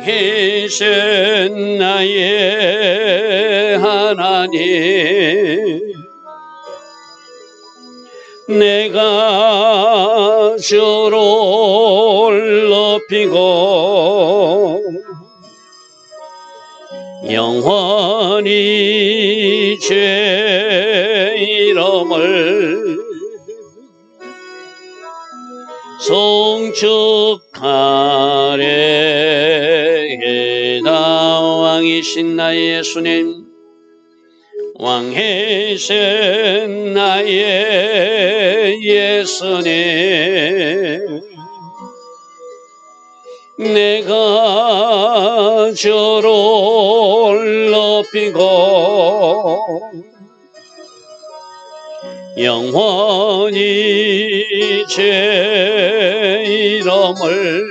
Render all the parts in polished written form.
왕이신 나의 하나님, 내가 주를 높이고 영원히 주의 이름을 송축하리이다. 왕이신 나의 예수님, 왕이신 나의 예수님, 내가 주를 높이고 영원히 제 이름을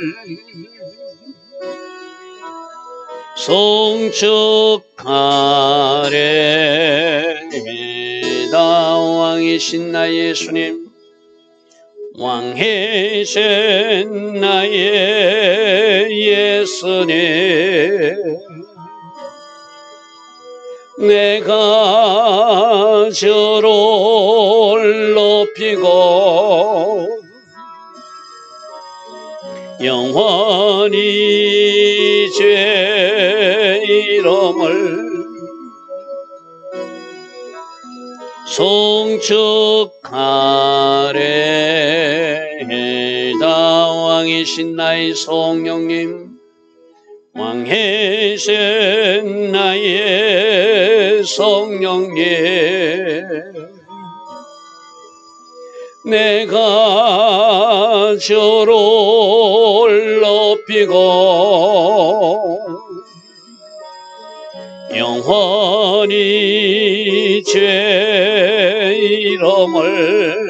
송축하리이다. 왕이신 나의 예수님, 왕이신 나의 예수님, 내가 주를 높이고 영원히 제 이름을 송축하리이다. 왕이신 나의 성령님, 왕이신 나의 성령님, 내가 주를 높이고 영원히 제 이름을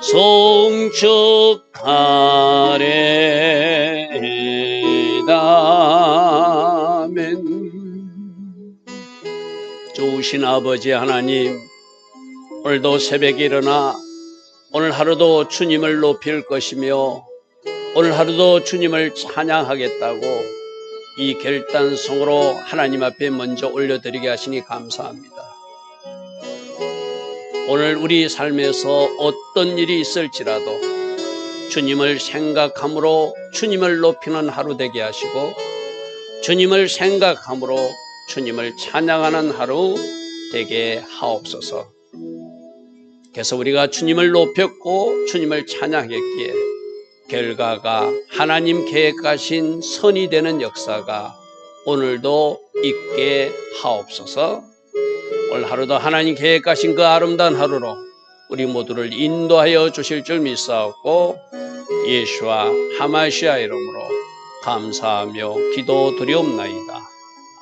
송축하리이다. 아멘. 좋으신 아버지 하나님, 오늘도 새벽에 일어나 오늘 하루도 주님을 높일 것이며 오늘 하루도 주님을 찬양하겠다고 이 결단성으로 하나님 앞에 먼저 올려드리게 하시니 감사합니다. 오늘 우리 삶에서 어떤 일이 있을지라도 주님을 생각함으로 주님을 높이는 하루 되게 하시고 주님을 생각함으로 주님을 찬양하는 하루 되게 하옵소서. 그래서 우리가 주님을 높였고 주님을 찬양했기에 결과가 하나님 계획하신 선이 되는 역사가 오늘도 있게 하옵소서. 오늘 하루도 하나님 계획하신 그 아름다운 하루로 우리 모두를 인도하여 주실 줄 믿사옵고 예수와 하마시아 이름으로 감사하며 기도드리옵나이다.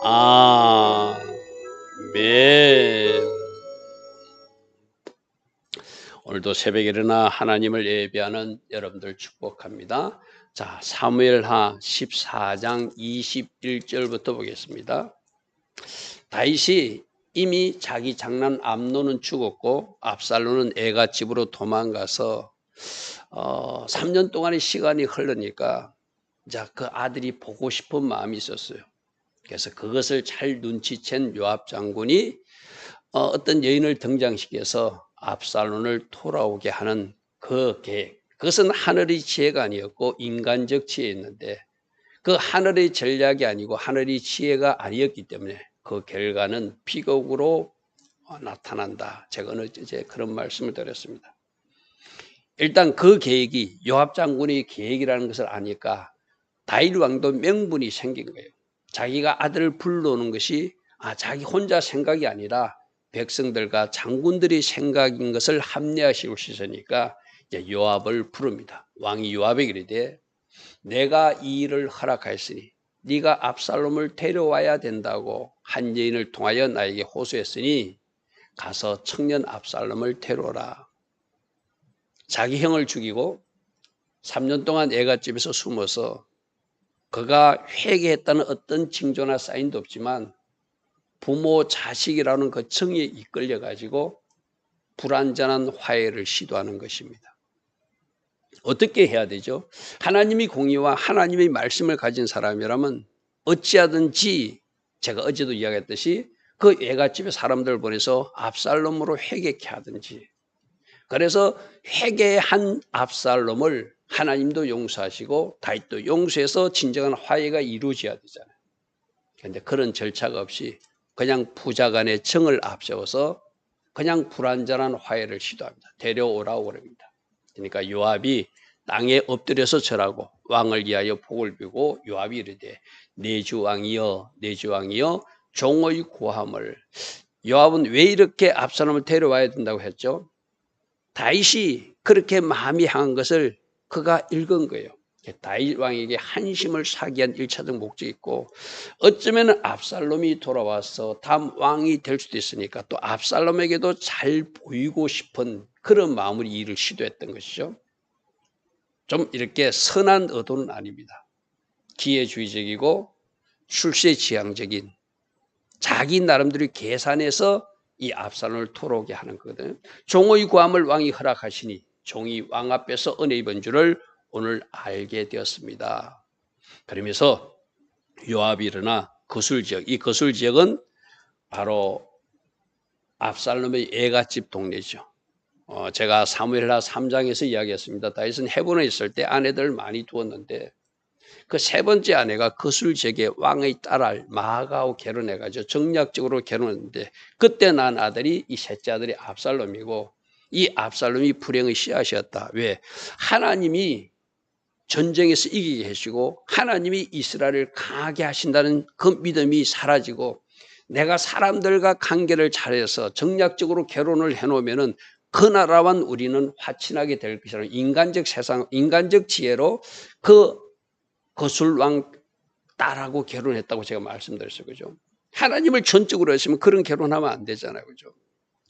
아멘. 오늘도 새벽에 일어나 하나님을 예배하는 여러분들 축복합니다. 자, 사무엘하 14장 21절부터 보겠습니다. 다윗이 이미 자기 장남 암논은 죽었고 압살롬은 애가 집으로 도망가서 3년 동안의 시간이 흐르니까 자, 그 아들이 보고 싶은 마음이 있었어요. 그래서 그것을 잘 눈치챈 요압 장군이 어떤 여인을 등장시켜서 압살롬을 돌아오게 하는 그 계획, 그것은 하늘의 지혜가 아니었고 인간적 지혜였는데 그 하늘의 전략이 아니고 하늘의 지혜가 아니었기 때문에 그 결과는 비극으로 나타난다. 제가 어제 그런 말씀을 드렸습니다. 일단 그 계획이 요압 장군의 계획이라는 것을 아니까 다윗 왕도 명분이 생긴 거예요. 자기가 아들을 불러오는 것이 자기 혼자 생각이 아니라 백성들과 장군들의 생각인 것을 합리화시키고 싶으니까 요압을 부릅니다. 왕이 요압에게 이르되 내가 이 일을 허락하였으니 네가 압살롬을 데려와야 된다고 한 여인을 통하여 나에게 호소했으니 가서 청년 압살롬을 데려오라. 자기 형을 죽이고 3년 동안 애갓집에서 숨어서 그가 회개했다는 어떤 징조나 사인도 없지만 부모 자식이라는 그 정에 이끌려 가지고 불완전한 화해를 시도하는 것입니다. 어떻게 해야 되죠? 하나님이 공의와 하나님의 말씀을 가진 사람이라면 어찌하든지 제가 어제도 이야기했듯이 그 애갓집에 사람들 보내서 압살롬으로 회개케 하든지, 그래서 회개한 압살롬을 하나님도 용서하시고 다윗도 용서해서 진정한 화해가 이루어져야 되잖아요. 그런데 그런 절차가 없이 그냥 부자 간의 정을 앞세워서 그냥 불완전한 화해를 시도합니다. 데려오라고 그럽니다. 그러니까 요압이 땅에 엎드려서 절하고 왕을 위하여 복을 빌고 요압이 이르되 내 주 왕이여 내 주 왕이여 종의 고함을. 요압은 왜 이렇게 압살롬을 데려와야 된다고 했죠? 다윗이 그렇게 마음이 향한 것을 그가 읽은 거예요. 다윗 왕에게 한심을 사기 위한 1차적 목적이 있고, 어쩌면 압살롬이 돌아와서 다음 왕이 될 수도 있으니까 또 압살롬에게도 잘 보이고 싶은 그런 마음으로 이 일을 시도했던 것이죠. 좀 이렇게 선한 의도는 아닙니다. 기회주의적이고 출세지향적인 자기 나름대로 계산해서 이 압살롬을 토로게 하는 거거든요. 종의 구함을 왕이 허락하시니 종이 왕 앞에서 은혜 입은 줄을 오늘 알게 되었습니다. 그러면서 요압이 일어나 거술지역, 이 거술지역은 바로 압살롬의 애갓집 동네죠. 제가 사무엘하 3장에서 이야기했습니다. 다윗은 헤브론에 있을 때 아내들 많이 두었는데 그 세 번째 아내가 거술지역의 왕의 딸을 마아가하고 결혼해가지고 정략적으로 결혼했는데 그때 난 아들이 이 셋째 아들이 압살롬이고, 이 압살롬이 불행의 씨앗이었다. 왜? 하나님이 전쟁에서 이기게 하시고 하나님이 이스라엘을 강하게 하신다는 그 믿음이 사라지고 내가 사람들과 관계를 잘해서 정략적으로 결혼을 해놓으면은 그 나라와 우리는 화친하게 될 것이라는 인간적 세상, 인간적 지혜로 그 거술왕 딸하고 결혼했다고 제가 말씀드렸어요. 그죠? 하나님을 전적으로 했으면 그런 결혼하면 안 되잖아요. 그죠?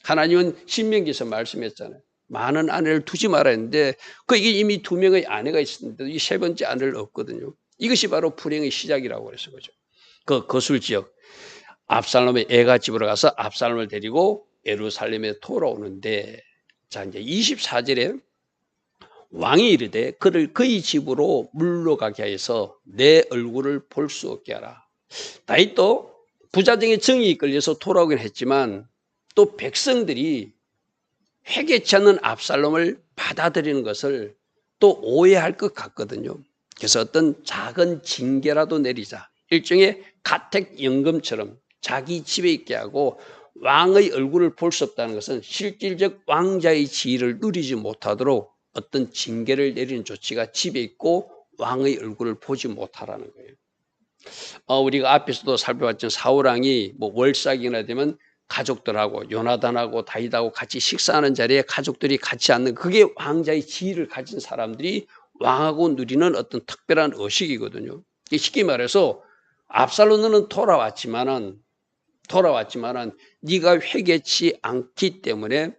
하나님은 신명기에서 말씀했잖아요. 많은 아내를 두지 말아야 했는데 이게 이미 2명의 아내가 있었는데 이 세 번째 아내를 얻거든요. 이것이 바로 불행의 시작이라고 그래서 그죠. 그 거술 지역 압살롬의 애가 집으로 가서 압살롬을 데리고 예루살렘에 돌아오는데, 자 이제 24절에 왕이 이르되 그를 그의 집으로 물러가게 하여서 내 얼굴을 볼 수 없게 하라. 다윗도 부자정의 정의에 끌려서 돌아오긴 했지만 또 백성들이 회개치 않는 압살롬을 받아들이는 것을 또 오해할 것 같거든요. 그래서 어떤 작은 징계라도 내리자, 일종의 가택연금처럼 자기 집에 있게 하고 왕의 얼굴을 볼 수 없다는 것은 실질적 왕자의 지위를 누리지 못하도록 어떤 징계를 내리는 조치가 집에 있고 왕의 얼굴을 보지 못하라는 거예요. 우리가 앞에서도 살펴봤지만 사울왕이 뭐 월삭이나 되면 가족들하고 요나단하고 다윗하고 같이 식사하는 자리에 가족들이 같이 앉는, 그게 왕자의 지위를 가진 사람들이 왕하고 누리는 어떤 특별한 의식이거든요. 쉽게 말해서 압살롬은 돌아왔지만은 네가 회개치 않기 때문에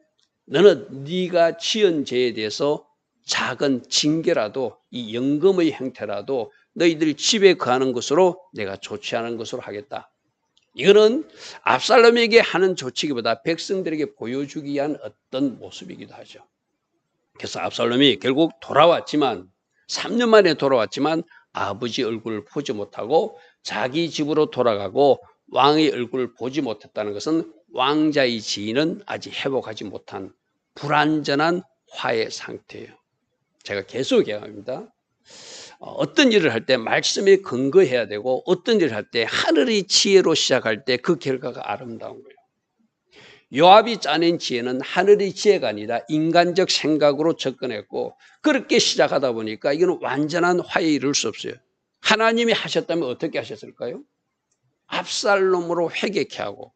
너는 네가 지은 죄에 대해서 작은 징계라도, 이 연금의 형태라도 너희들 집에 거하는 것으로 내가 조치하는 것으로 하겠다. 이거는 압살롬에게 하는 조치기보다 백성들에게 보여주기 위한 어떤 모습이기도 하죠. 그래서 압살롬이 결국 돌아왔지만 3년 만에 돌아왔지만 아버지 얼굴을 보지 못하고 자기 집으로 돌아가고 왕의 얼굴을 보지 못했다는 것은 왕자의 지위는 아직 회복하지 못한 불완전한 화해 상태예요. 제가 계속 얘기합니다. 어떤 일을 할 때 말씀에 근거해야 되고 어떤 일을 할 때 하늘의 지혜로 시작할 때 그 결과가 아름다운 거예요. 요압이 짜낸 지혜는 하늘의 지혜가 아니라 인간적 생각으로 접근했고 그렇게 시작하다 보니까 이건 완전한 화해에 이룰 수 없어요. 하나님이 하셨다면 어떻게 하셨을까요? 압살롬으로 회개케 하고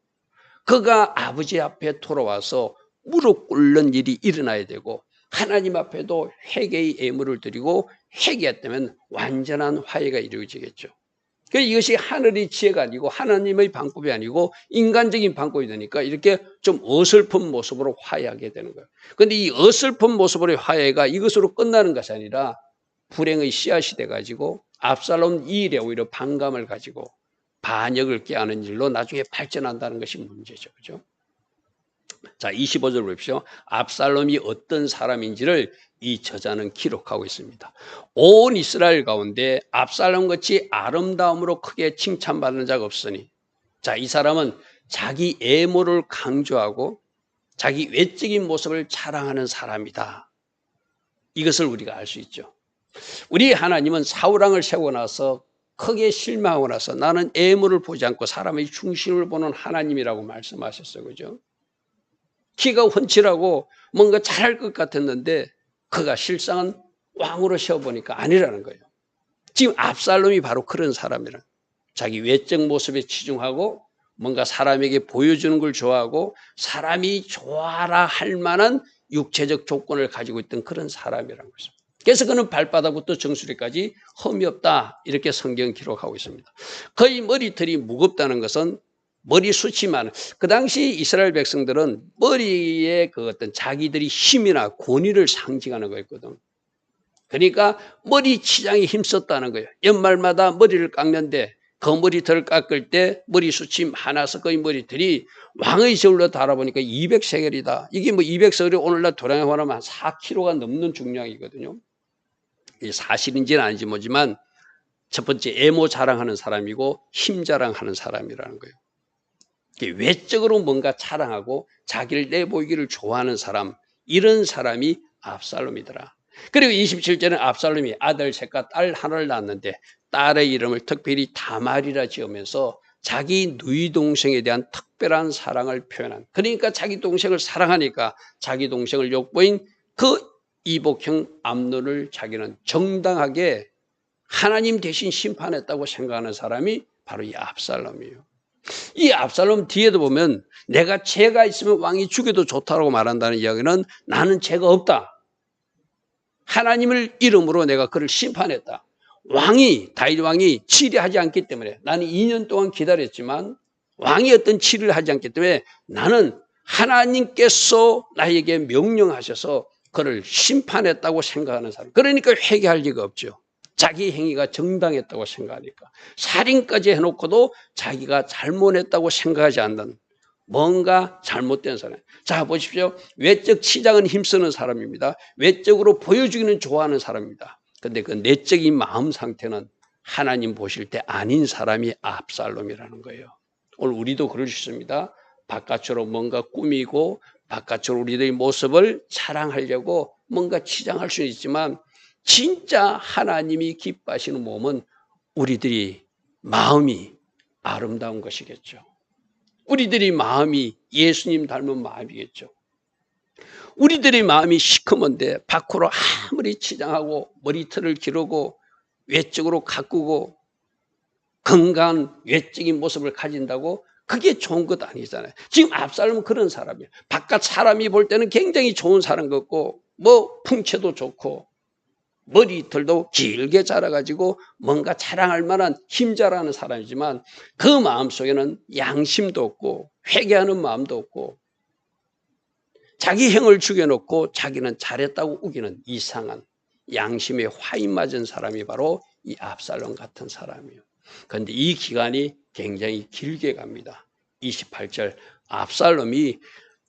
그가 아버지 앞에 돌아와서 무릎 꿇는 일이 일어나야 되고 하나님 앞에도 회개의 예물을 드리고 회개했다면 완전한 화해가 이루어지겠죠. 이것이 하늘의 지혜가 아니고 하나님의 방법이 아니고 인간적인 방법이 되니까 이렇게 좀 어설픈 모습으로 화해하게 되는 거예요. 그런데 이 어설픈 모습으로의 화해가 이것으로 끝나는 것이 아니라 불행의 씨앗이 돼가지고 압살롬 이 일에 오히려 반감을 가지고 반역을 꾀하는 일로 나중에 발전한다는 것이 문제죠. 그죠? 자, 25절 보십시오. 압살롬이 어떤 사람인지를 이 저자는 기록하고 있습니다. 온 이스라엘 가운데 압살롬같이 아름다움으로 크게 칭찬받는 자가 없으니, 자, 이 사람은 자기 외모를 강조하고 자기 외적인 모습을 자랑하는 사람이다. 이것을 우리가 알 수 있죠. 우리 하나님은 사울왕을 세우고 나서 크게 실망하고 나서 나는 외모를 보지 않고 사람의 중심을 보는 하나님이라고 말씀하셨어요. 그죠? 키가 훤칠하고 뭔가 잘할 것 같았는데 그가 실상은 왕으로 세워보니까 아니라는 거예요. 지금 압살롬이 바로 그런 사람이라. 자기 외적 모습에 치중하고 뭔가 사람에게 보여주는 걸 좋아하고 사람이 좋아라 할 만한 육체적 조건을 가지고 있던 그런 사람이라는 거죠. 그래서 그는 발바닥부터 정수리까지 흠이 없다, 이렇게 성경 기록하고 있습니다. 그의 머리털이 무겁다는 것은 머리숱이만, 그 당시 이스라엘 백성들은 머리에 그 어떤 자기들이 힘이나 권위를 상징하는 거였거든. 그러니까 머리 치장에 힘썼다는 거예요. 연말마다 머리를 깎는데 그 머리털을 깎을 때 머리숱이 많아서 그의 머리털이 왕의 저울로 달아보니까 200세겔이다. 이게 뭐 200세겔이 오늘날 도량에 환하면 한 4kg가 넘는 중량이거든요. 이게 사실인지는 아닌지 모르지만 첫 번째 외모 자랑하는 사람이고 힘 자랑하는 사람이라는 거예요. 외적으로 뭔가 자랑하고 자기를 내보이기를 좋아하는 사람, 이런 사람이 압살롬이더라. 그리고 27절에는 압살롬이 아들 셋과 딸 하나를 낳았는데 딸의 이름을 특별히 다말이라 지으면서 자기 누이 동생에 대한 특별한 사랑을 표현한, 그러니까 자기 동생을 사랑하니까 자기 동생을 욕보인 그 이복형 암논을 자기는 정당하게 하나님 대신 심판했다고 생각하는 사람이 바로 이 압살롬이에요. 이 압살롬 뒤에도 보면 내가 죄가 있으면 왕이 죽여도 좋다고 말한다는 이야기는 나는 죄가 없다. 하나님을 이름으로 내가 그를 심판했다. 다윗 왕이 치리하지 않기 때문에 나는 2년 동안 기다렸지만 왕이 어떤 치리를 하지 않기 때문에 나는 하나님께서 나에게 명령하셔서 그를 심판했다고 생각하는 사람. 그러니까 회개할 리가 없죠. 자기 행위가 정당했다고 생각하니까. 살인까지 해놓고도 자기가 잘못했다고 생각하지 않는 뭔가 잘못된 사람. 자, 보십시오. 외적 치장은 힘쓰는 사람입니다. 외적으로 보여주기는 좋아하는 사람입니다. 근데 그 내적인 마음 상태는 하나님 보실 때 아닌 사람이 압살롬이라는 거예요. 오늘 우리도 그럴 수 있습니다. 바깥으로 뭔가 꾸미고 바깥으로 우리들의 모습을 자랑하려고 뭔가 치장할 수는 있지만 진짜 하나님이 기뻐하시는 몸은 우리들이 마음이 아름다운 것이겠죠. 우리들이 마음이 예수님 닮은 마음이겠죠. 우리들의 마음이 시커먼데 밖으로 아무리 치장하고 머리털을 기르고 외적으로 가꾸고 건강한 외적인 모습을 가진다고 그게 좋은 것 아니잖아요. 지금 압살롬은 그런 사람이에요. 바깥 사람이 볼 때는 굉장히 좋은 사람 같고 뭐 풍채도 좋고 머리털도 길게 자라가지고 뭔가 자랑할 만한 힘 자라는 사람이지만 그 마음속에는 양심도 없고 회개하는 마음도 없고 자기 형을 죽여놓고 자기는 잘했다고 우기는 이상한 양심에 화인 맞은 사람이 바로 이 압살롬 같은 사람이에요. 그런데 이 기간이 굉장히 길게 갑니다. 28절 압살롬이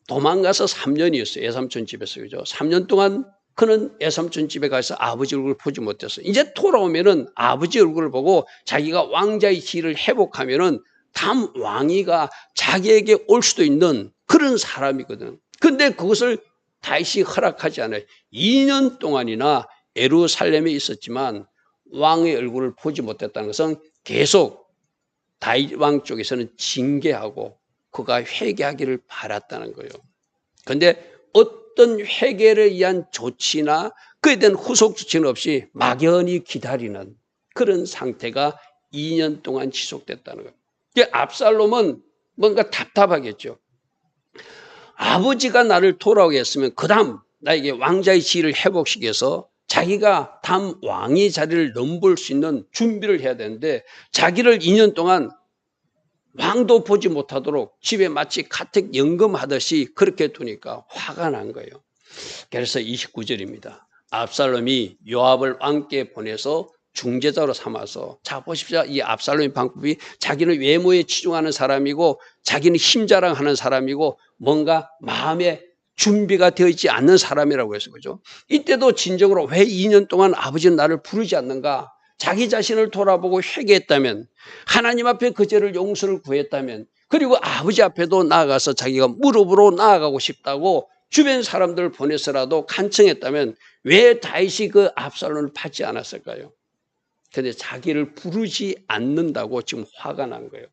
도망가서 3년이었어요. 외삼촌 집에서. 그죠? 3년 동안 그는 외삼촌 집에 가서 아버지 얼굴을 보지 못했어요. 이제 돌아오면은 아버지 얼굴을 보고 자기가 왕자의 지위를 회복하면은 다음 왕위가 자기에게 올 수도 있는 그런 사람이거든. 근데 그것을 다윗이 허락하지 않아요. 2년 동안이나 예루살렘에 있었지만 왕의 얼굴을 보지 못했다는 것은 계속 다윗 왕 쪽에서는 징계하고 그가 회개하기를 바랐다는 거예요. 그런데 어떤 회개를 위한 조치나 그에 대한 후속 조치는 없이 막연히 기다리는 그런 상태가 2년 동안 지속됐다는 거예요. 압살롬은 뭔가 답답하겠죠. 아버지가 나를 돌아오게 했으면 그 다음 나에게 왕자의 지위를 회복시켜서 자기가 다음 왕의 자리를 넘볼 수 있는 준비를 해야 되는데 자기를 2년 동안 왕도 보지 못하도록 집에 마치 가택 연금하듯이 그렇게 두니까 화가 난 거예요. 그래서 29절입니다. 압살롬이 요압을 왕께 보내서 중재자로 삼아서, 자 보십시오. 이 압살롬의 방법이 자기는 외모에 치중하는 사람이고 자기는 힘자랑하는 사람이고 뭔가 마음에 준비가 되어 있지 않는 사람이라고 해서 그죠. 이때도 진정으로 왜 2년 동안 아버지는 나를 부르지 않는가? 자기 자신을 돌아보고 회개했다면, 하나님 앞에 그 죄를 용서를 구했다면, 그리고 아버지 앞에도 나아가서 자기가 무릎으로 나아가고 싶다고 주변 사람들을 보내서라도 간청했다면 왜 다윗이 그 압살롬을 받지 않았을까요? 근데 자기를 부르지 않는다고 지금 화가 난 거예요.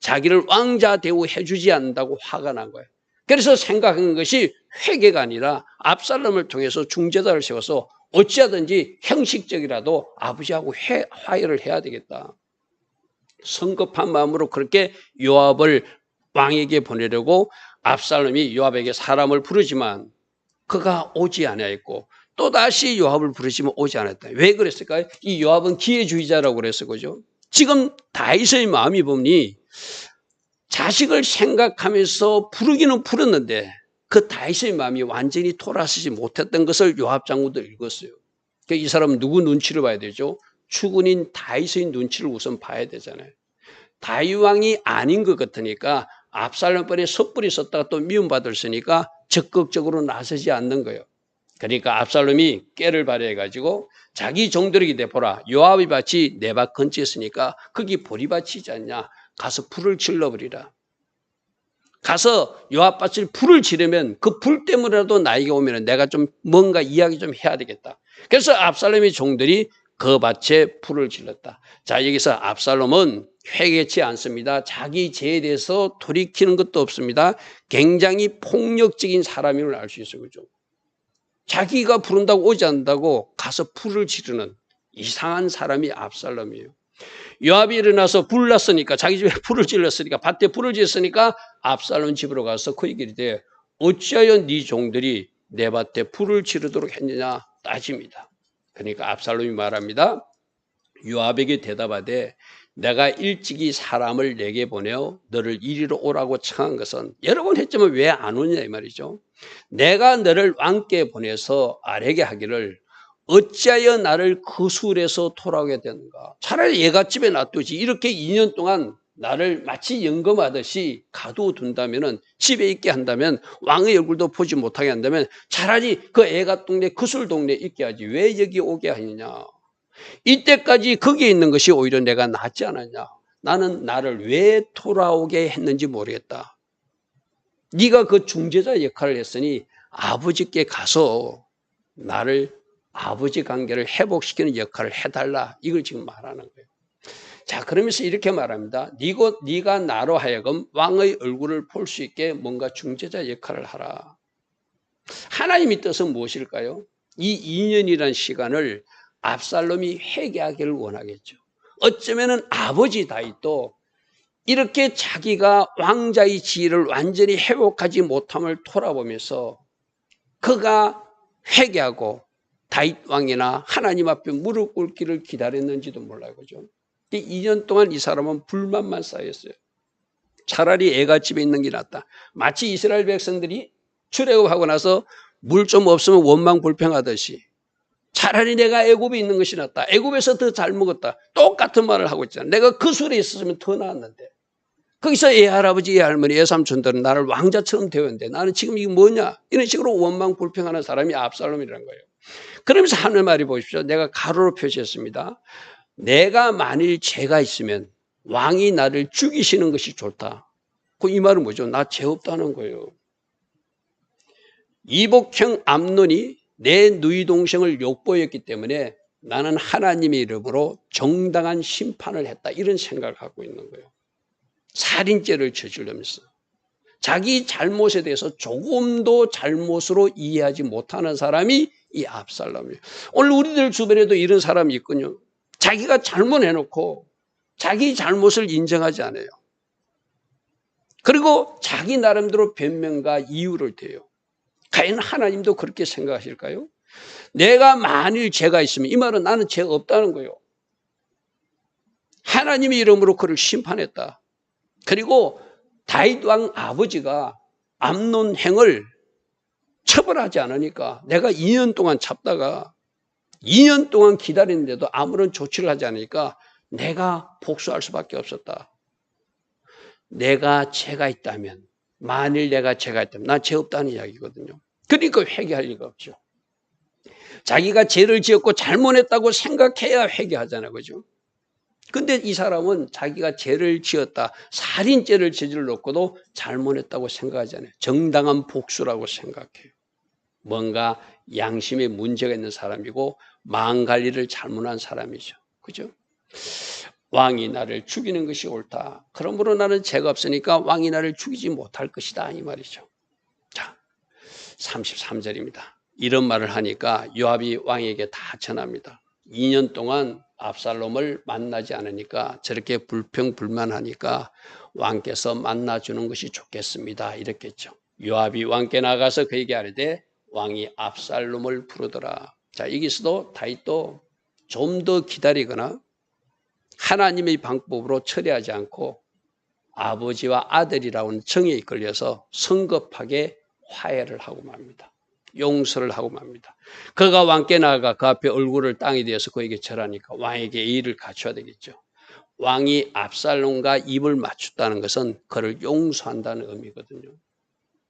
자기를 왕자 대우해 주지 않는다고 화가 난 거예요. 그래서 생각한 것이 회개가 아니라 압살롬을 통해서 중재자를 세워서 어찌하든지 형식적이라도 아버지하고 화해를 해야 되겠다. 성급한 마음으로 그렇게 요압을 왕에게 보내려고 압살롬이 요압에게 사람을 부르지만 그가 오지 아니하였고, 또다시 요압을 부르시면 오지 않았다. 왜 그랬을까요? 이 요압은 기회주의자라고 그랬어, 그죠? 지금 다윗의 마음이 보니 자식을 생각하면서 부르기는 부르는데 그 다윗의 마음이 완전히 돌아서지 못했던 것을 요압 장군도 읽었어요. 그러니까 이 사람은 누구 눈치를 봐야 되죠? 추군인 다윗의 눈치를 우선 봐야 되잖아요. 다윗 왕이 아닌 것 같으니까 압살롬번에 섣불리 썼다가 또 미움받았으니까 적극적으로 나서지 않는 거예요. 그러니까 압살롬이 꾀를 발휘해가지고 자기 종들에게 내보라. 요압의 밭이 내 밭 근처에 있으니까 거기 보리밭이지 않냐. 가서 불을 질러버리라. 가서 요압 밭을 불을 지르면 그 불 때문에라도 나에게 오면 내가 좀 뭔가 이야기 좀 해야 되겠다. 그래서 압살롬의 종들이 그 밭에 불을 질렀다. 자, 여기서 압살롬은 회개치 않습니다. 자기 죄에 대해서 돌이키는 것도 없습니다. 굉장히 폭력적인 사람임을 알 수 있어요. 그죠? 자기가 부른다고 오지 않는다고 가서 불을 지르는 이상한 사람이 압살롬이에요. 요압이 일어나서 불 났으니까, 자기 집에 불을 질렀으니까, 밭에 불을 지었으니까 압살롬 집으로 가서 그에게 이르되 어찌하여 네 종들이 내 밭에 불을 지르도록 했느냐 따집니다. 그러니까 압살롬이 말합니다. 요압에게 대답하되 내가 일찍이 사람을 내게 보내어 너를 이리로 오라고 청한 것은 여러 번 했지만 왜 안 오냐 이 말이죠. 내가 너를 왕께 보내서 아뢰게 하기를 어찌하여 나를 그 술에서 돌아오게 되는가. 차라리 예갓집에 놔두지. 이렇게 2년 동안 나를 마치 영검하듯이 가둬둔다면, 집에 있게 한다면, 왕의 얼굴도 보지 못하게 한다면 차라리 그 애가 동네, 그 술 동네에 있게 하지. 왜 여기 오게 하느냐. 이때까지 거기에 있는 것이 오히려 내가 낫지 않았냐. 나는 나를 왜 돌아오게 했는지 모르겠다. 네가 그 중재자 역할을 했으니 아버지께 가서 나를 아버지 관계를 회복시키는 역할을 해달라. 이걸 지금 말하는 거예요. 자, 그러면서 이렇게 말합니다. 네가 나로 하여금 왕의 얼굴을 볼 수 있게 뭔가 중재자 역할을 하라. 하나님의 뜻은 무엇일까요? 이 2년이라는 시간을 압살롬이 회개하기를 원하겠죠. 어쩌면 아버지 다윗도 이렇게 자기가 왕자의 지위를 완전히 회복하지 못함을 돌아보면서 그가 회개하고 다윗 왕이나 하나님 앞에 무릎 꿇기를 기다렸는지도 몰라요. 그죠? 2년 동안 이 사람은 불만만 쌓였어요. 차라리 애가 집에 있는 게 낫다. 마치 이스라엘 백성들이 출애굽하고 나서 물 좀 없으면 원망불평하듯이 차라리 내가 애굽에 있는 것이 낫다. 애굽에서 더 잘 먹었다. 똑같은 말을 하고 있잖아. 내가 그 술에 있었으면 더 나았는데. 거기서 애 할아버지, 애 할머니, 애 삼촌들은 나를 왕자처럼 대우했는데 나는 지금 이게 뭐냐? 이런 식으로 원망불평하는 사람이 압살롬이라는 거예요. 그러면서 하늘 말이 보십시오. 내가 가로로 표시했습니다. 내가 만일 죄가 있으면 왕이 나를 죽이시는 것이 좋다. 이 말은 뭐죠? 나 죄 없다는 거예요. 이복형 암논이 내 누이 동생을 욕보였기 때문에 나는 하나님의 이름으로 정당한 심판을 했다. 이런 생각을 갖고 있는 거예요. 살인죄를 저지르면서 자기 잘못에 대해서 조금도 잘못으로 이해하지 못하는 사람이 이 압살롬이에요. 오늘 우리들 주변에도 이런 사람이 있군요. 자기가 잘못해놓고 자기 잘못을 인정하지 않아요. 그리고 자기 나름대로 변명과 이유를 대요. 과연 하나님도 그렇게 생각하실까요? 내가 만일 죄가 있으면, 이 말은 나는 죄가 없다는 거예요. 하나님의 이름으로 그를 심판했다. 그리고 다윗 왕 아버지가 암논 행을 처벌하지 않으니까 내가 2년 동안 참다가 2년 동안 기다리는데도 아무런 조치를 하지 않으니까 내가 복수할 수밖에 없었다. 내가 죄가 있다면, 만일 내가 죄가 있다면 난 죄 없다는 이야기거든요. 그러니까 회개할 리가 없죠. 자기가 죄를 지었고 잘못했다고 생각해야 회개하잖아요. 그죠? 근데 이 사람은 자기가 죄를 지었다, 살인죄를 저질렀고도 잘못했다고 생각하지 않아요. 정당한 복수라고 생각해요. 뭔가 양심에 문제가 있는 사람이고 마음 관리를 잘못한 사람이죠. 그죠? 왕이 나를 죽이는 것이 옳다. 그러므로 나는 죄가 없으니까 왕이 나를 죽이지 못할 것이다. 이 말이죠. 자, 33절입니다. 이런 말을 하니까 요압이 왕에게 다 전합니다. 2년 동안 압살롬을 만나지 않으니까 저렇게 불평불만하니까 왕께서 만나주는 것이 좋겠습니다. 이랬겠죠. 요압이 왕께 나가서 그에게 아뢰되 왕이 압살롬을 부르더라. 자, 여기서도 다윗도 좀 더 기다리거나 하나님의 방법으로 처리하지 않고 아버지와 아들이라는 정에 이끌려서 성급하게 화해를 하고 맙니다. 용서를 하고 맙니다. 그가 왕께 나아가 그 앞에 얼굴을 땅에 대어서 그에게 절하니까 왕에게 예의를 갖춰야 되겠죠. 왕이 압살롬과 입을 맞췄다는 것은 그를 용서한다는 의미거든요.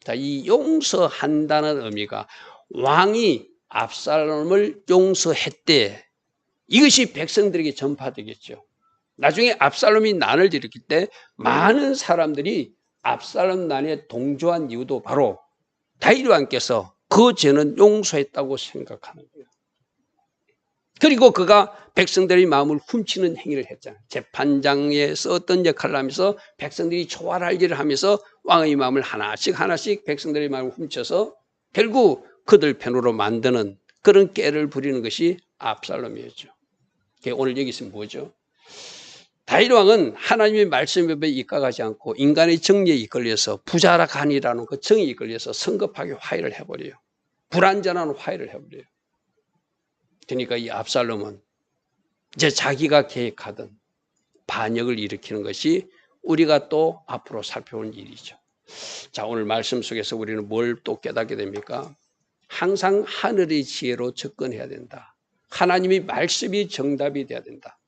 자, 이 용서한다는 의미가 왕이 압살롬을 용서했대. 이것이 백성들에게 전파되겠죠. 나중에 압살롬이 난을 일으킬 때 많은 사람들이 압살롬 난에 동조한 이유도 바로 다윗 왕께서 그 죄는 용서했다고 생각하는 거예요. 그리고 그가 백성들의 마음을 훔치는 행위를 했잖아요. 재판장에서 어떤 역할을 하면서 백성들이 좋아할 일을 하면서 왕의 마음을 하나씩 백성들의 마음을 훔쳐서 결국 그들 편으로 만드는 그런 깨를 부리는 것이 압살롬이었죠. 오늘 여기서 뭐죠? 다윗 왕은 하나님의 말씀에 입각하지 않고 인간의 정리에 이끌려서 부자라 간이라는 그 정에 이끌려서 성급하게 화해를 해버려요. 불완전한 화해를 해버려요. 그러니까 이 압살롬은 이제 자기가 계획하던 반역을 일으키는 것이 우리가 또 앞으로 살펴볼 일이죠. 자, 오늘 말씀 속에서 우리는 뭘 또 깨닫게 됩니까? 항상 하늘의 지혜로 접근해야 된다. 하나님의 말씀이 정답이 돼야 된다.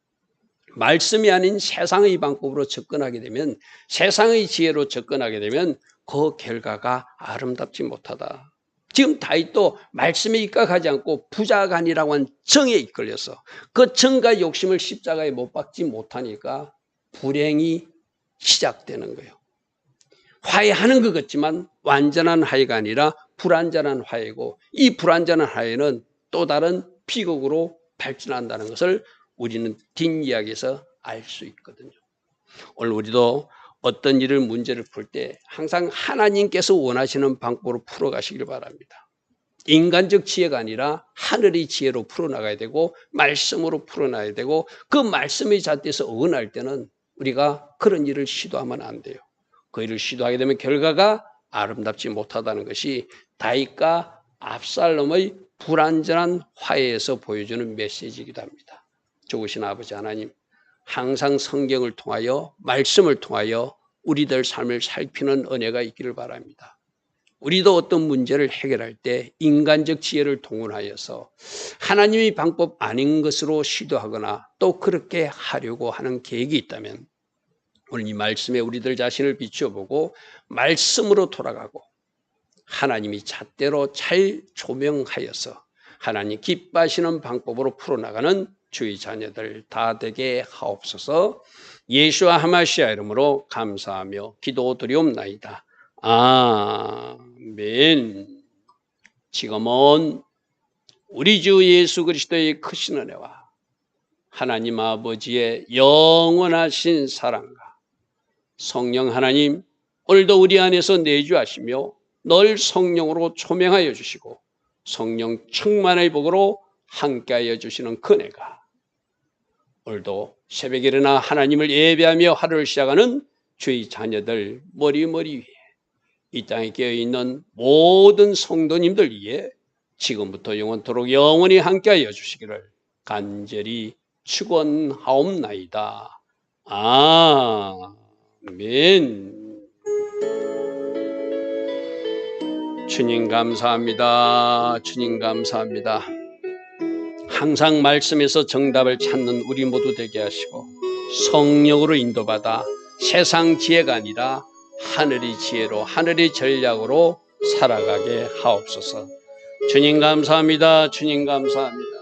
말씀이 아닌 세상의 방법으로 접근하게 되면, 세상의 지혜로 접근하게 되면 그 결과가 아름답지 못하다. 지금 다윗도 말씀에 입각하지 않고 부자간이라고 한 정에 이끌려서 그 정과 욕심을 십자가에 못 박지 못하니까 불행이 시작되는 거예요. 화해하는 것 같지만 완전한 화해가 아니라 불완전한 화해고, 이 불완전한 화해는 또 다른 비극으로 발전한다는 것을 우리는 뒷이야기에서 알 수 있거든요. 오늘 우리도 어떤 일을 문제를 풀 때 항상 하나님께서 원하시는 방법으로 풀어가시길 바랍니다. 인간적 지혜가 아니라 하늘의 지혜로 풀어나가야 되고 말씀으로 풀어나가야 되고, 그 말씀의 잣대에서 어긋날 때는 우리가 그런 일을 시도하면 안 돼요. 그 일을 시도하게 되면 결과가 아름답지 못하다는 것이 다윗과 압살롬의 불완전한 화해에서 보여주는 메시지이기도 합니다. 좋으신 아버지 하나님, 항상 성경을 통하여 말씀을 통하여 우리들 삶을 살피는 은혜가 있기를 바랍니다. 우리도 어떤 문제를 해결할 때 인간적 지혜를 동원하여서 하나님의 방법 아닌 것으로 시도하거나 또 그렇게 하려고 하는 계획이 있다면 오늘 이 말씀에 우리들 자신을 비추어보고 말씀으로 돌아가고 하나님이 잣대로 잘 조명하여서 하나님 기뻐하시는 방법으로 풀어나가는 주의 자녀들 다 되게 하옵소서. 예수와 하마시아 이름으로 감사하며 기도드리옵나이다. 아멘. 지금은 우리 주 예수 그리스도의 크신 은혜와 하나님 아버지의 영원하신 사랑과 성령 하나님, 오늘도 우리 안에서 내주하시며 늘 성령으로 초명하여 주시고 성령 충만의 복으로 함께하여 주시는 은혜가 오늘도 새벽에 일어나 하나님을 예배하며 하루를 시작하는 주의 자녀들 머리 위에, 이 땅에 깨어있는 모든 성도님들 위에 지금부터 영원토록 영원히 함께하여 주시기를 간절히 축원하옵나이다. 아멘. 주님 감사합니다. 주님 감사합니다. 항상 말씀에서 정답을 찾는 우리 모두 되게 하시고 성령으로 인도받아 세상 지혜가 아니라 하늘의 지혜로 하늘의 전략으로 살아가게 하옵소서. 주님 감사합니다. 주님 감사합니다.